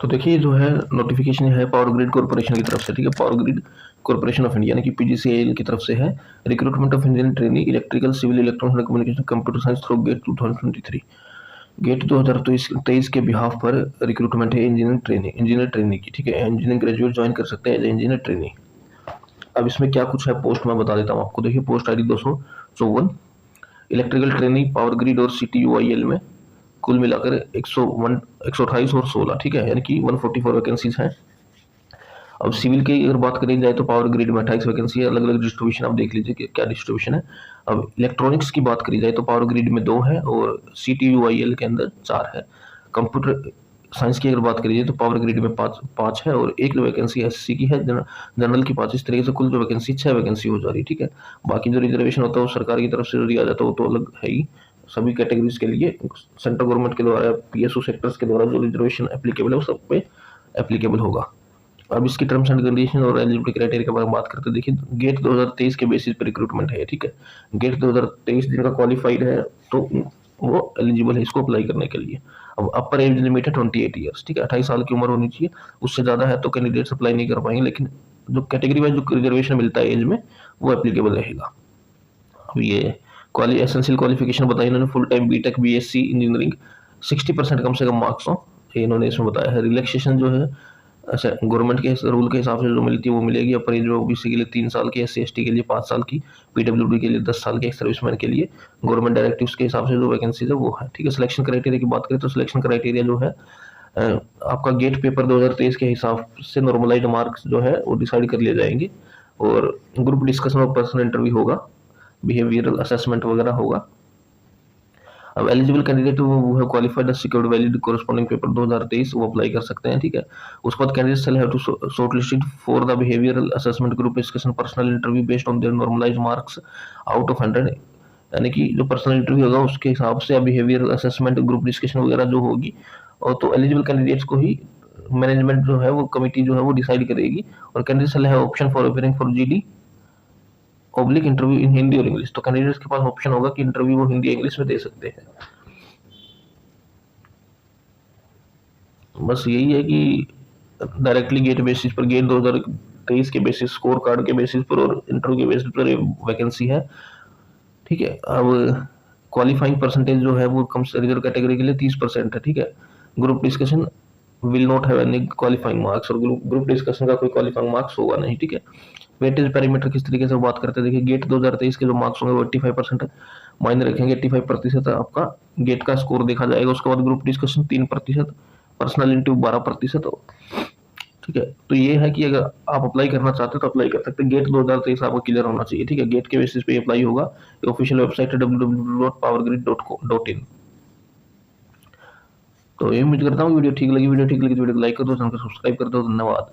तो देखिए जो है नोटिफिकेशन है पावर ग्रिड कॉर्पोरेशन की तरफ से, ठीक है, power grid corporation of India यानी कि पीजीसीएल की तरफ से है। Recruitment of engineer trainee electrical civil electronics and communication computer science through GATE 2023, GATE 2023 के बिहाफ पर रिक्रूटमेंट है इंजीनियर ट्रेनी की, ठीक है। इंजीनियरिंग ग्रेजुएट ज्वाइन कर सकते हैं एज इंजीनियर ट्रेनी। अब इसमें क्या कुछ है पोस्ट मैं बता देता हूँ आपको। देखिए post ID 254 electrical training power grid और CTUIL में कुल मिलाकर 128 और 16, ठीक है, यानी कि 144 वैकेंसीज हैं। अब सिविल की अगर बात करी जाए तो पावर ग्रिड में 28 वैकेंसी है, अलग अलग डिस्ट्रीब्यूशन आप देख लीजिए कि क्या डिस्ट्रीब्यूशन है। अब इलेक्ट्रॉनिक्स की बात करी जाए तो पावर ग्रिड में 2 है और CTUIL के अंदर 4 है। कंप्यूटर साइंस की अगर बात करी जाए तो पावर ग्रिड में 5 है और एक जो वैकेंसी SC की है, जनरल की 5। इस तरीके से कुल जो वैकेंसी 6 वैकेंसी हो जा रही है, ठीक है। बाकी जो रिजर्वेशन होता है वो सरकार की तरफ से दिया जाता है, वो तो अलग है ही सभी कैटेगरीज के लिए। सेंट्रल गवर्नमेंट के द्वारा PSU सेक्टर्स के द्वारा जो रिजर्वेशन एप्लीकेबल है वो सब पे एप्लीकेबल होगा। अब इसकी टर्म्स एंड कंडीशन और एलिजिबिलिटी क्राइटेरिया के बारे में बात करते हैं। देखिए गेट 2023 के बेसिस पर रिक्रूटमेंट है, ठीक है। गेट 2023 जिनका क्वालिफाइड है तो वो एलिजिबल है इसको अप्लाई करने के लिए। अब अपर एज लिमिट है 28 ईयर्स, ठीक है, 28 साल की उम्र होनी चाहिए। उससे ज़्यादा है तो कैंडिडेट्स अप्लाई नहीं कर पाएंगे, लेकिन जो कैटेगरी वाइज जो रिजर्वेशन मिलता है एज में वो एप्लीकेबल रहेगा। अब ये एसेंशियल क्वालिफिकेशन बताई इन्होंने, full time BTech BSc engineering 60% कम से कम मार्क्स हो, ये इन्होंने इसमें बताया है। रिलैक्सेशन जो है अच्छा गवर्नमेंट के रूल के हिसाब से जो मिलती है वो मिलेगी। अपर एज OBC के लिए 3 साल की, SC ST के लिए 5 साल की, PWD के लिए 10 साल की, एक सर्विसमैन के लिए गवर्नमेंट डायरेक्टिव्स के हिसाब से जो वैकेंसीज है वो है, ठीक है। सिलेक्शन क्राइटेरिया की बात करें तो सिलेक्शन क्राइटेरिया जो है आपका गेट पेपर 2023 के हिसाब से नॉर्मलाइज्ड मार्क्स जो है वो डिसाइड कर लिए जाएंगे और ग्रुप डिस्कशन और पर्सनल इंटरव्यू होगा, बिहेवियरल असेसमेंट वगैरह होगा। अब एलिजिबल कैंडिडेट वो है qualified secured valid corresponding paper 2023 वो अप्लाई कर सकते हैं, ठीक है। उसके बाद candidates will have to shortlisted for the behavioural assessment group discussion personal interview based on their normalised marks out of 100, यानी कि जो पर्सनल इंटरव्यू होगा उसके हिसाब से या बिहेवियरल असेसमेंट ग्रुप डिस्कशन वगैरह जो होगी और तो एलिजिबल कैंडिडेट्स को ही मैनेजमेंट जो है वो कमिटी जो है वो डिसाइड करेगी। और candidates will have option for appearing for GD public interview in Hindi और इंग्लिश, तो कैंडिडेट्स के पास ऑप्शन होगा कि इंटरव्यू वो हिंदी इंग्लिश में दे सकते हैं। बस यही है कि डायरेक्टली गेट बेसिस पर, गेट 2023 के बेसिस, स्कोर कार्ड के बेसिस पर और इंटरव्यू के बेसिस पर वैकेंसी है, ठीक है। अब क्वालिफाइंग परसेंटेज जो है वो कम से रिजर्व कैटेगरी के लिए 30% है, ठीक है। Group discussion will not have any qualifying marks, और ग्रुप डिस्कशन का कोई क्वालिफाइंग मार्क्स होगा नहीं, ठीक है। वेटेज पैरामीटर किस तरीके से बात करते हैं, देखिए गेट 2023 के जो मार्क्स होंगे वो 85% है, मायने रखेंगे 85% आपका गेट का स्कोर देखा जाएगा। उसके बाद ग्रुप डिस्कशन 3%, पर्सनल इंटरव्यू 12% हो, ठीक है। तो ये है कि अगर आप अप्लाई करना चाहते हैं तो अप्लाई कर सकते हैं। गेट 2023 आपको क्लियर होना चाहिए, ठीक है। गेट के बेसिस पे अप्लाई होगा। ऑफिशियल वेबसाइट है www.powergrid.in। तो ये उम्मीद करता हूँ वीडियो ठीक लगी तो वीडियो को लाइक कर दो, चैनल को सब्सक्राइब कर दो। धन्यवाद।